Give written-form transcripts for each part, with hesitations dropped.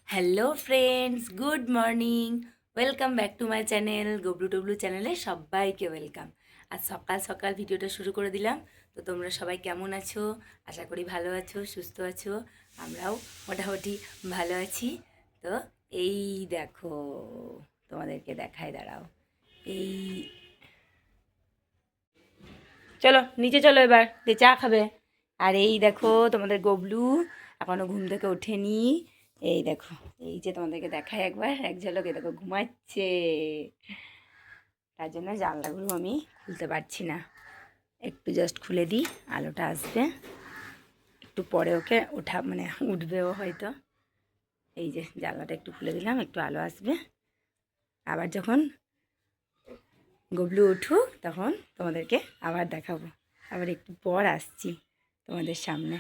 Hello friends, good morning. Welcome back to my channel Gablu Tablu চ্যানেলে সবাইকে welcome. আজ সকাল সকাল ভিডিওটা শুরু করে দিলাম। তো তোমরা সবাই কেমন আছো? আশা করি ভালো আছো, সুস্থ আছো। আমরাও মোটামুটি ভালো আছি। তো এই দেখো, তোমাদেরকে দেখায়, দাঁড়াও। এই চলো নিচে চলো, এবার দিয়ে চা খাবে। আর এই দেখো তোমাদের গবলু এখনো ঘুম থেকে ওঠেনি। এই দেখো, এই যে তোমাদেরকে দেখাই একবার, এক ঝলকে দেখো ঘুমাচ্ছে। তার জন্য জানলাগুলো আমি খুলতে পারছি না, একটু জাস্ট খুলে দিই, আলোটা আসবে। একটু পরে ওকে ওঠা মানে উঠবেও হয়তো। এই যে জানলাটা একটু খুলে দিলাম, একটু আলো আসবে। আবার যখন গবলু উঠুক তখন তোমাদেরকে আবার দেখাবো। আবার একটু পর আসছি তোমাদের সামনে।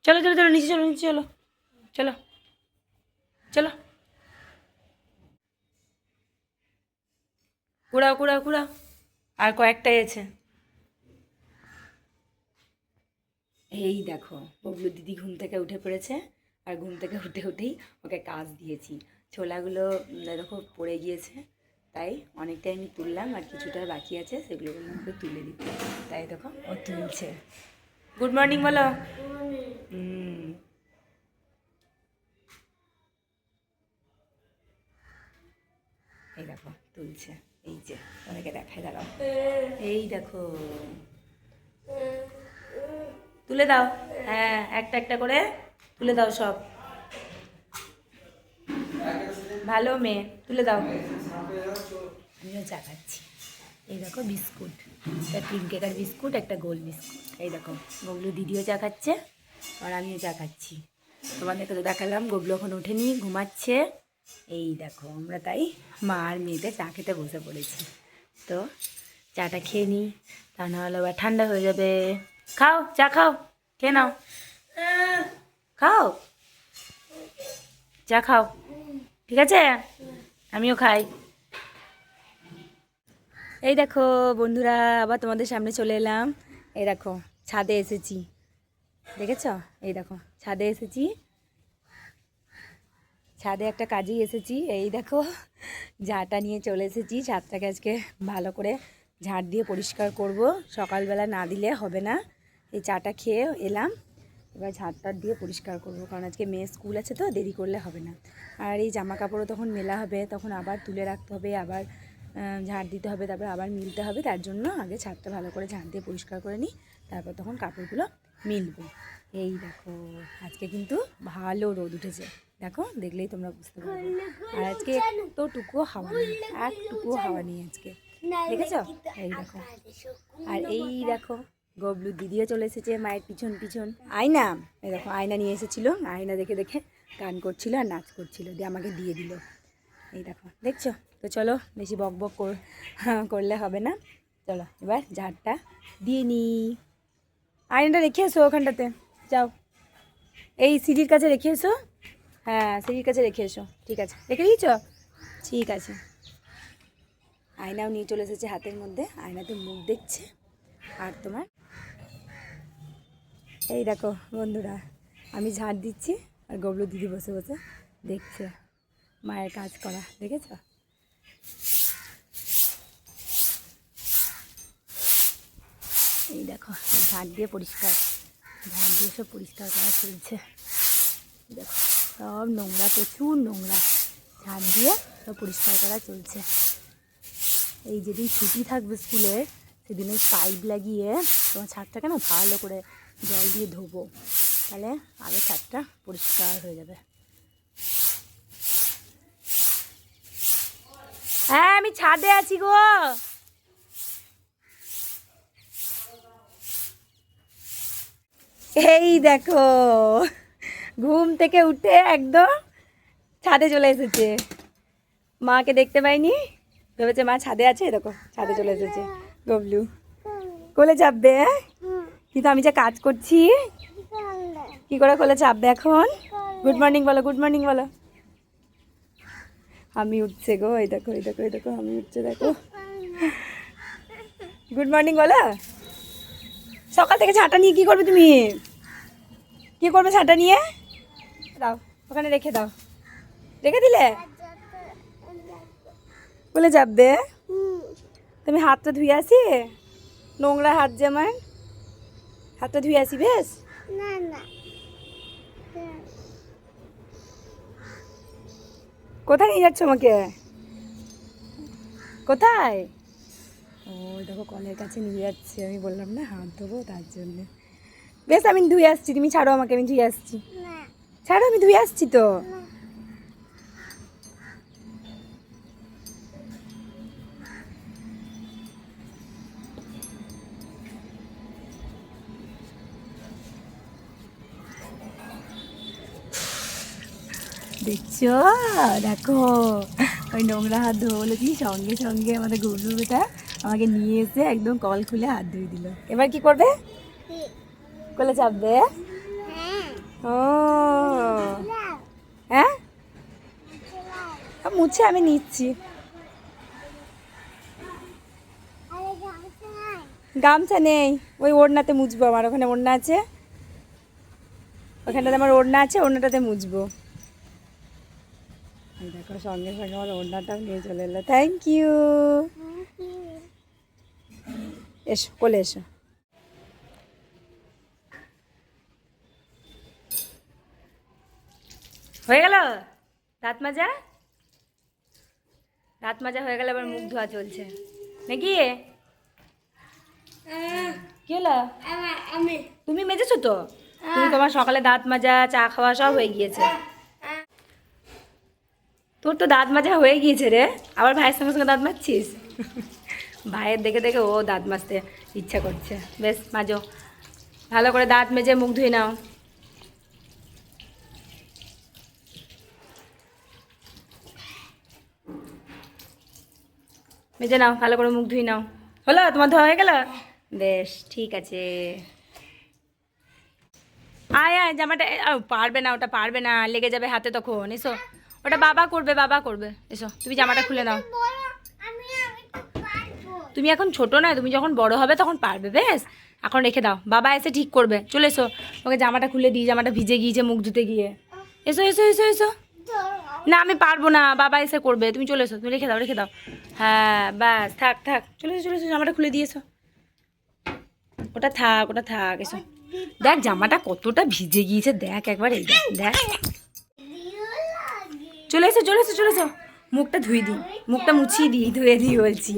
চলো চলো চলো, নিচে চলো, নিচে চলো, চলো চলো। কুড়াও কুড়াও কুড়াও, আর কয়েকটাই আছে। এই দেখো, ববলু দিদি ঘুম থেকে উঠে পড়েছে। আর ঘুম থেকে উঠে উঠেই ওকে কাজ দিয়েছি। ছোলাগুলো দেখো পড়ে গিয়েছে, তাই অনেকটাই আমি তুললাম, আর কিছুটা বাকি আছে, সেগুলো ওকে তুলে দিতে। তাই দেখো ও তুলছে। গুড মর্নিং বলো। হুম, এই দেখো তুলছে। এই যে তোমাদেরকে দেখাই, দাঁড়াও। এই দেখো, তুলে দাও। হ্যাঁ, একটা একটা করে তুলে দাও সব। ভালো মেয়ে, তুলে দাও। আমিও চা খাচ্ছি। এই দেখো বিস্কুট, একটা ক্রিম কেকার বিস্কুট, একটা গোল বিস্কুট। এই দেখো গবলু দিদিও চা খাচ্ছে, আর আমিও চা খাচ্ছি। তোমাদেরকে তো দেখালাম, গবলু এখন ওঠেনি, ঘুমাচ্ছে। এই দেখো আমরা তাই মা আর মেয়েতে চা খেতে বসে পড়েছি। তো চাটা খেয়ে নিই, তা নাহলে আবার ঠান্ডা হয়ে যাবে। খাও, চা খাও, খেয়ে নাও, খাও, চা খাও, ঠিক আছে? আমিও খাই। এই দেখো বন্ধুরা, আবার তোমাদের সামনে চলে এলাম। এই দেখো ছাদে এসেছি, দেখেছ? এই দেখো ছাদে এসেছি, ছাদে একটা কাজেই এসেছি। এই দেখো ঝাঁটা নিয়ে চলে এসেছি। ছাদটাকে আজকে ভালো করে ঝাঁট দিয়ে পরিষ্কার করব, সকালবেলা না দিলে হবে না। এই চাটা খেয়ে এলাম, এবার ঝাঁটটা দিয়ে পরিষ্কার করব, কারণ আজকে মেয়ে স্কুল আছে, তো দেরি করলে হবে না। আর এই জামা কাপড়ও তখন মেলা হবে, তখন আবার তুলে রাখতে হবে, আবার ঝাঁট দিতে হবে, তারপর আবার মিলতে হবে। তার জন্য আগে ছাদটা ভালো করে ঝাঁট দিয়ে পরিষ্কার করে নিই, তারপর তখন কাপড়গুলো মিলবো। এই দেখো আজকে কিন্তু ভালো রোদ উঠেছে, দেখো দেখলেই তোমরা বুঝতে পারবে। আর আজকে একটুকুও হাওয়া নেই, একটুকুও হাওয়া নেই আজকে, দেখেছো? এই দেখো, আর এই দেখো গবলু দিদিও চলে এসেছে মায়ের পিছন পিছন। আয়না, এই দেখো আয়না নিয়ে এসেছিলো, আয়না দেখে দেখে গান করছিল আর নাচ করছিল, দিয়ে আমাকে দিয়ে দিল। এই দেখো দেখছো? তো চলো বেশি বক বক করলে হবে না, চলো এবার ঝাড়টা দিয়ে নিই। আয়নাটা রেখে এসো ওখানটাতে, যাও এই সিঁড়ির কাছে রেখে এসো। হ্যাঁ সিঁড়ির কাছে রেখে এসো, ঠিক আছে? রেখে দিয়েছ, ঠিক আছে। আয়নাও নিয়ে চলে এসেছে হাতের মধ্যে, আয়নাতে মুখ দেখছে। আর তোমার এই দেখো বন্ধুরা, আমি ঝাড় দিচ্ছি আর গবলু দিদি বসে বসে দেখছে মায়ের কাজ করা, দেখেছ? এই দেখো ঝাড় দিয়ে পরিষ্কার, ঝাড় দিয়ে সব পরিষ্কার করা চলছে। দেখো সব নোংরা, প্রচুর নোংরা, ঝাড় দিয়ে সব পরিষ্কার করা চলছে। এই যেদিন ছুটি থাকবে স্কুলে, সেদিন ওই পাইপ লাগিয়ে তোমার ছাদটাকে না ভালো করে জল দিয়ে ধোবো, তাহলে আরও ছাদটা পরিষ্কার হয়ে যাবে। হ্যাঁ আমি ছাদে আছি গো। এই দেখো ঘুম থেকে উঠে একদম ছাদে চলে এসেছে, মাকে দেখতে পাইনি, ভেবেছে মা ছাদে আছে, দেখো ছাদে চলে এসেছে। গবলু কোলে চাপবে, কিন্তু আমি যা কাজ করছি কি করে কোলে চাপবে এখন? গুড মর্নিং বলো, গুড মর্নিং বলো। আমি উঠছে গো, এই দেখো এই দেখো এই দেখো আমি উঠছে, দেখো গুড মর্নিং বলো। সকাল থেকে ছাটা নিয়ে কি করবে তুমি? কি করবে ছাটা নিয়ে? দাও ওখানে রেখে দাও, রেখে দিলে বলে যাবে। তুমি হাতটা ধুয়ে আসি, নোংরা হাত যে আমার, হাতটা ধুয়ে আসি বেশ। কোথায় নিয়ে যাচ্ছ আমাকে? কোথায়? ও দেখো কলের কাছে নিয়ে যাচ্ছে, আমি বললাম না হাত ধোবো তার জন্য। বেশ আমি ধুয়ে আসছি, তুমি ছাড়ো আমাকে, আমি ধুয়ে আসছি। ছাড়ো, আমি ধুয়ে আসছি তো। দেখছো, দেখো ওই নোংরা হাত ধোবো বলেছি, সঙ্গে সঙ্গে আমাদের গুবলু বেটা আমাকে নিয়ে এসে একদম কল খুলে হাত ধুয়ে দিল। এবার কি করবে? কোলে চাপবে? ও হ্যাঁ, মুছে আমি নিচ্ছি। গামছা নেই, ওই ওড়নাতে মুছবো, আমার ওখানে ওড়না আছে, ওখানটাতে আমার ওড়না আছে, ওড়নাটাতে মুছবো। দেখো সঙ্গে সঙ্গে আমার ওড়নাটাও নিয়ে চলে এলো। Thank you. এসো কোলে এসো। হয়ে গেল দাঁত মাজা? দাঁত মাজা হয়ে গেল, আবার মুখ ধোয়া চলছে নাকি? কি হলো? তুমি মেজেছো তো? তুমি, তোমার সকালে দাঁত মাজা, চা খাওয়া সব হয়ে গিয়েছে। তোর তো দাঁত মাজা হয়ে গিয়েছে রে, আবার ভাইয়ের সঙ্গে সঙ্গে দাঁত মাজছিস? ভাইয়ের দেখে দেখে ও দাঁত মাজতে ইচ্ছা করছে। বেশ মাজো, ভালো করে দাঁত মেজে মুখ ধুয়ে নাও। মেজে নাও, ভালো করে মুখ ধুয়ে নাও। হলো তোমার ধোয়া হয়ে গেল? বেশ ঠিক আছে। আয় আয়, জামাটা পারবে না, ওটা পারবে না, লেগে যাবে হাতে তখন। এসো, ওটা বাবা করবে, বাবা করবে। এসো, তুমি জামাটা খুলে নাও। তুমি এখন ছোট না, তুমি যখন বড় হবে তখন পারবে। বেশ এখন রেখে দাও, বাবা এসে ঠিক করবে। চলে এসো, ওকে জামাটা খুলে দিই, জামাটা ভিজে গিয়েছে মুখ ধুতে গিয়ে। এসো এসো এসো এসো। না আমি পারবো না, বাবা এসে করবে, তুমি চলে এসো, তুমি রেখে দাও, রেখে দাও। হ্যাঁ ব্যাস, থাক থাক, চলে এসো চলে এসো, জামাটা খুলে দিয়েছো। ওটা থাক, ওটা থাক। এসো, দেখ জামাটা কতটা ভিজে গিয়েছে, দেখ একবার, এই দেখ দেখ। চলে এসো চলে এসো চলে এসো, মুখটা ধুয়ে দিই, মুখটা মুছিয়ে দিই, ধুয়ে দিই বলছি।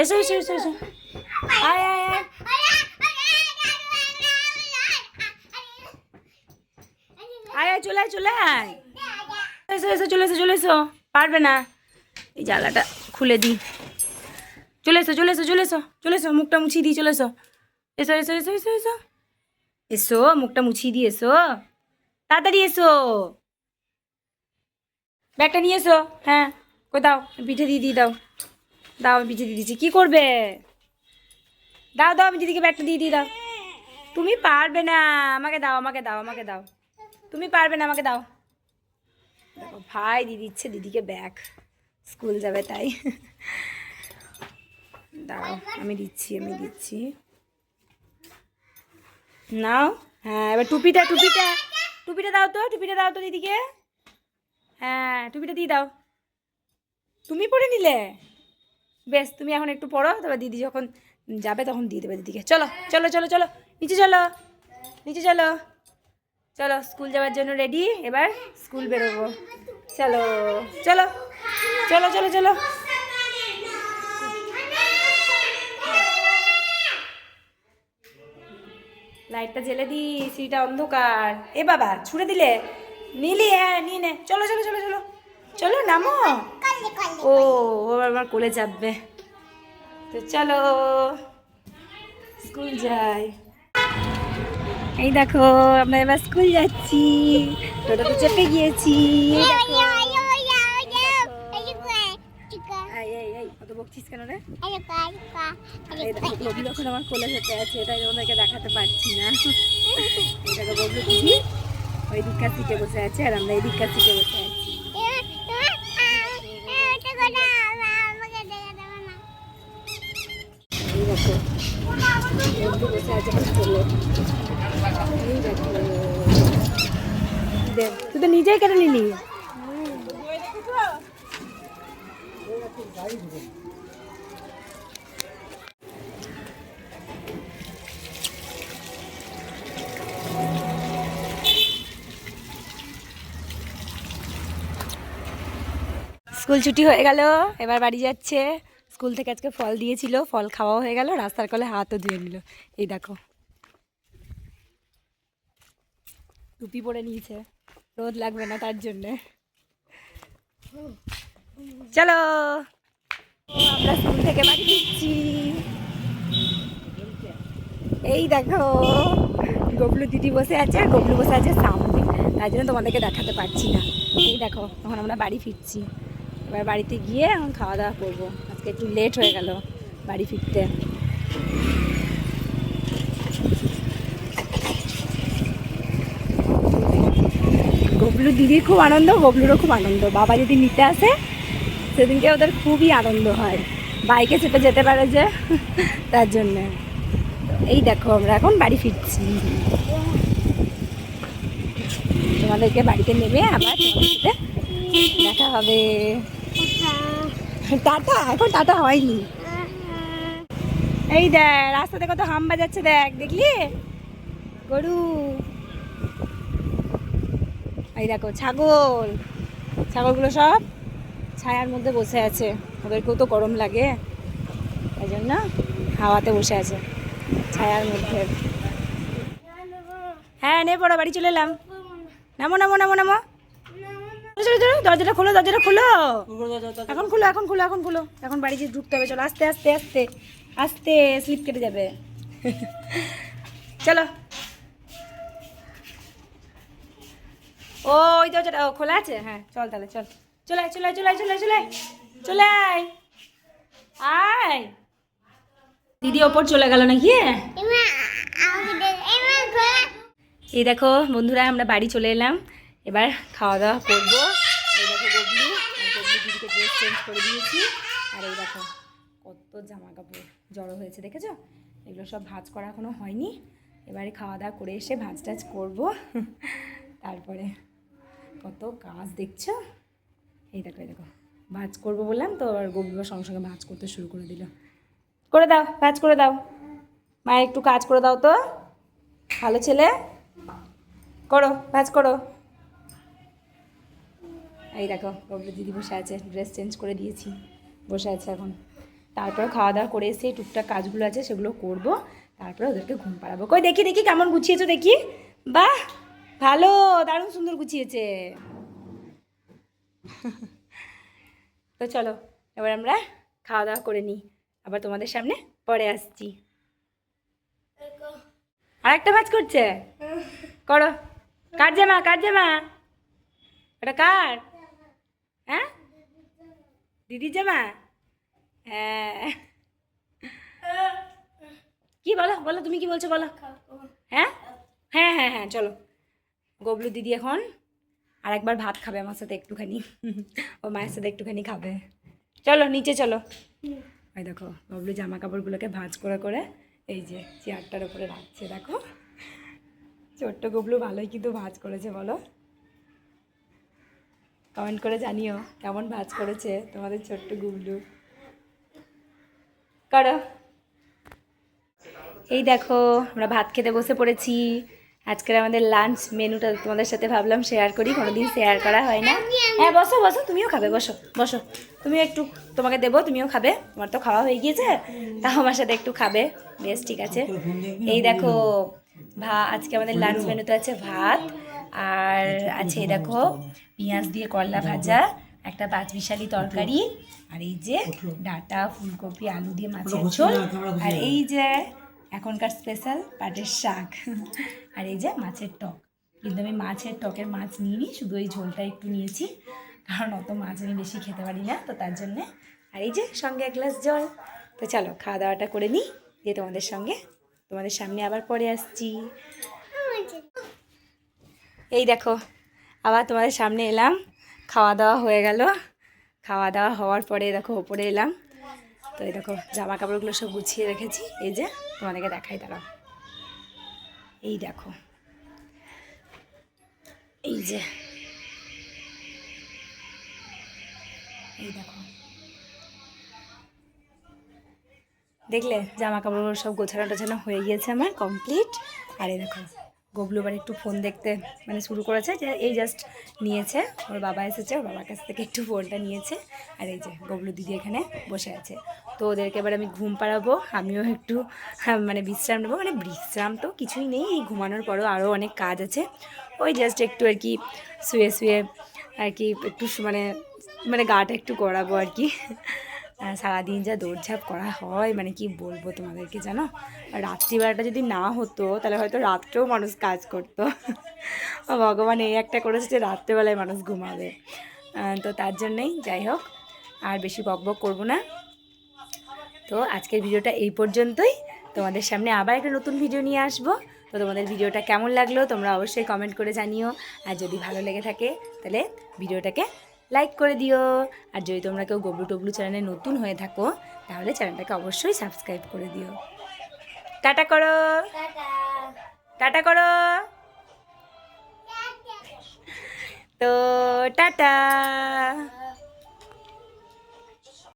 এসো এসো এসো এসো, আয় আয় আয়। আয় আয়, চলে আয় চলে আয়। এসো এসো, চলে এসো চলে এসো। পারবে না, এই জ্বালাটা খুলে দিই। চলে এসো চলে এসো চলে এসো চলে এসো, মুখটা মুছিয়ে দিই, চলে এসো। এসো এসো এসো এসো এসো এসো, মুখটা মুছিয়ে দিয়ে এসো, তাড়াতাড়ি এসো। ব্যাগটা নিয়ে এসো। হ্যাঁ, কই দাও, পিঠে দিয়ে দাও, দাও আমি পিঠে দিয়ে দিচ্ছি। কী করবে? দাও দাও, আমি দিদিকে ব্যাগটা দিয়ে দাও। তুমি পারবে না, আমাকে দাও আমাকে দাও আমাকে দাও, তুমি পারবে না, আমাকে দাও। দেখো ভাই দিয়ে দিচ্ছে দিদিকে ব্যাগ, স্কুল যাবে তাই। দাও আমি দিচ্ছি, আমি দিচ্ছি, নাও। হ্যাঁ এবার টুপিটা টুপিটা টুপিটা দাও তো, টুপিটা দাও তো দিদিকে। হ্যাঁ টুপিটা দিয়ে দাও। তুমি পরে নিলে? বেশ, তুমি এখন একটু পড়ো, তারপর দিদি যখন যাবে তখন দিয়ে দেবে দিদিকে। চলো চলো চলো চলো, নিচে চলো, নিচে চলো, চলো স্কুল যাওয়ার জন্য রেডি, এবার স্কুল বেরোবো। চলো চলো চলো চলো চলো। লাইটটা জ্বেলে দি, সিঁড়িটা অন্ধকার। এ বাবা ছুড়ে দিলে, নিলি? হ্যাঁ নিয়ে নে, চলো চলো চলো চলো চলো, নামো। ও আমার কোলে চাপবে, তো চলো স্কুল যাই। এই দেখো আমরা এবার স্কুল যাচ্ছি, টোটোতে চেপে গিয়েছি। অত বকছিস কেন রে? ববলু এখন আমার কোলে যেতে আছে, তাই ওদেরকে দেখাতে পারছি না। এই দেখো ববলু দিদি ওই দিককার সিটে বসে আছে, আর আমরা এই দিককার সিটে বসে আছি। এই দেখো ববলু বসে আছে আমার কোলে। এই দেখো, তুই তো নিজেই কেটে নিলি। স্কুল ছুটি হয়ে গেল, এবার বাড়ি যাচ্ছে। স্কুল থেকে আজকে ফল দিয়েছিল, ফল খাওয়াও হয়ে গেল, রাস্তার কলে হাতও ধুয়ে নিল। এই দেখো টুপি পরে নিয়েছে, রোদ লাগবে না তার জন্যে। চলো আমরা স্কুল থেকে বাড়ি ফিরছি। এই দেখো গবলু দিদি বসে আছে আর গবলু বসে আছে সামনে, তাই জন্য তোমাদেরকে দেখাতে পারছি না। এই দেখো এখন আমরা বাড়ি ফিরছি। এবার বাড়িতে গিয়ে এখন খাওয়া দাওয়া করবো। আজকে একটু লেট হয়ে গেল বাড়ি ফিরতে। গবলু দিদির খুব আনন্দ, গবলুরও খুব আনন্দ। বাবা যদি নিতে আসে সেদিনকে ওদের খুবই আনন্দ হয়, বাইকে চেপে যেতে পারে যে, তার জন্যে। এই দেখো আমরা এখন বাড়ি ফিরছি। তোমাদেরকে বাড়িতে নেমে আবার তোমাদের সাথে দেখা হবে। টাটা, এখন টাটা হয়নি। এই দেখ রাস্তাতে কত হাম বাজাচ্ছে, দেখ দেখলি গরু। এই দেখো ছাগল, ছাগলগুলো সব ছায়ার মধ্যে বসে আছে, ওদেরকেও তো গরম লাগে, তাই জন্য হাওয়াতে বসে আছে ছায়ার মধ্যে। হ্যাঁ নে পড়ো, বাড়ি চলে এলাম। নামো নামো নামো নামো, দরজাটা খোলো, দরজাটা খোলো, এখন খুলো, এখন খুলো, এখন খুলো, এখন বাড়ি গিয়ে ঢুকতে হবে। চলো আস্তে আস্তে আস্তে আস্তে, স্লিপ কেটে যাবে। চলো ওই দরজাটা খোলা আছে, হ্যাঁ চল তাহলে চল। চলে আয় চলে আয় চলে আয় চলে আয় চলে আয় চলে আয়, আয়। দিদি ওপর চলে গেল নাকি? এই দেখো বন্ধুরা আমরা বাড়ি চলে এলাম, এবার খাওয়া দাওয়া করবো। এই দেখো গবলু, গবলু দিদিকে ড্রেস চেঞ্জ করে দিয়েছি। আর এই দেখো কত জামা কাপড় জড়ো হয়েছে, দেখেছো? এগুলো সব ভাঁজ করা এখনো হয়নি, এবারে খাওয়া দাওয়া করে এসে ভাঁজ টাজ করবো। তারপরে কত কাজ দেখছো। এই দেখো এই দেখো ভাঁজ করবো বললাম তো, আর গবলুর সঙ্গে সঙ্গে ভাঁজ করতে শুরু করে দিল। করে দাও, ভাঁজ করে দাও, মায়ের একটু কাজ করে দাও তো, ভালো ছেলে, করো ভাঁজ করো। এই দেখো গবলু দিদি বসে আছে, ড্রেস চেঞ্জ করে দিয়েছি, বসে আছে এখন। তারপর খাওয়া দাওয়া করে এসে টুকটাক কাজগুলো আছে সেগুলো করব, তারপরে ওদেরকে ঘুম পাড়াবো। কই দেখি দেখি কেমন গুছিয়েছো দেখি, বাহ ভালো, দারুণ সুন্দর গুছিয়েছে। তো চলো এবার আমরা খাওয়া দাওয়া করে নিই, আবার তোমাদের সামনে পরে আসছি। আর একটা ভাঁজ করছে, করো। কার জামা, কার জামা এটা, কার? হ্যাঁ দিদির জামা, হ্যাঁ। কি বলো বলো, তুমি কি বলছো বলো। হ্যাঁ হ্যাঁ হ্যাঁ হ্যাঁ চলো। গবলু দিদি এখন আর একবার ভাত খাবে আমার সাথে একটুখানি, ও মায়ের সাথে একটুখানি খাবে। চলো নিচে চলো। ওই দেখো গবলু জামা কাপড়গুলোকে ভাঁজ করে করে এই যে চেয়ারটার উপরে রাখছে, দেখো ছোট্ট গবলু ভালোই কিন্তু ভাঁজ করেছে, বলো কমেন্ট করে জানিও কেমন ভাঁজ করেছে তোমাদের ছোট্ট গুবলু, করো। এই দেখো আমরা ভাত খেতে বসে পড়েছি। আজকের আমাদের লাঞ্চ মেনুটা তোমাদের সাথে ভাবলাম শেয়ার করি, কোনোদিন শেয়ার করা হয় না। হ্যাঁ বসো বসো, তুমিও খাবে, বসো বসো, তুমিও একটু, তোমাকে দেবো তুমিও খাবে, তোমার তো খাওয়া হয়ে গিয়েছে, তাও আমার সাথে একটু খাবে, বেশ ঠিক আছে। এই দেখো আজকে আমাদের লাঞ্চ মেনুতে আছে ভাত, আর আছে দেখো পেঁয়াজ দিয়ে করলা ভাজা, একটা পাঁচমিশালি তরকারি, আর এই যে ডাঁটা ফুলকপি আলু দিয়ে মাছের ঝোল, আর এই যে এখনকার স্পেশাল পাটের শাক, আর এই যে মাছের টক। কিন্তু আমি মাছের টকের মাছ নিইনি, শুধু এই ঝোলটা একটু নিয়েছি, কারণ অত মাছ আমি বেশি খেতে পারি না, তো তার জন্যে। আর এই যে সঙ্গে এক গ্লাস জল। তো চলো খাওয়া দাওয়াটা করে নিই, দিয়ে তোমাদের সামনে আবার পরে আসছি। এই দেখো আবার তোমাদের সামনে এলাম, খাওয়া দাওয়া হয়ে গেল। খাওয়া দাওয়া হওয়ার পরে দেখো ওপরে এলাম, তো এই দেখো জামা কাপড়গুলো সব গুছিয়ে রেখেছি, এই যে তোমাদেরকে দেখাই, দাঁড়াও। এই দেখো এই যে, এই দেখো দেখলে জামা কাপড় সব গোছানো টোছানো হয়ে গিয়েছে আমার কমপ্লিট। আর এই দেখো গবলু এবার একটু ফোন দেখতে মানে শুরু করেছে, যে এই জাস্ট নিয়েছে, ওর বাবা এসেছে, ওর বাবার কাছ থেকে একটু ফোনটা নিয়েছে। আর এই যে গবলু দিদি এখানে বসে আছে। তো ওদেরকে এবার আমি ঘুম পাড়াবো, আমিও একটু মানে বিশ্রাম নেবো। মানে বিশ্রাম তো কিছুই নেই, এই ঘুমানোর পরেও আরও অনেক কাজ আছে। ওই জাস্ট একটু আর কি শুয়ে শুয়ে আর কি একটু মানে মানে গাটা একটু গড়াবো আর কি। সারাদিন যা দৌড়ঝাঁপ করা হয় মানে কি বলবো তোমাদেরকে, জানো। আর রাত্রিবেলাটা যদি না হতো তাহলে হয়তো রাত্রেও মানুষ কাজ করতো। ভগবান এই একটা করেছে যে রাত্রেবেলায় মানুষ ঘুমাবে। তো তার জন্যই যাই হোক আর বেশি বকবক করবো না। তো আজকের ভিডিওটা এই পর্যন্তই। তোমাদের সামনে আবার একটা নতুন ভিডিও নিয়ে আসবো। তো তোমাদের ভিডিওটা কেমন লাগলো তোমরা অবশ্যই কমেন্ট করে জানিও। আর যদি ভালো লেগে থাকে তাহলে ভিডিওটাকে লাইক করে দিও। আর যদি তোমরা কেউ গবলু টবলু চ্যানেলে নতুন হয়ে থাকো তাহলে চ্যানেলটাকে অবশ্যই সাবস্ক্রাইব করে দিও। টাটা করো, টাটা করো। তো টাটা।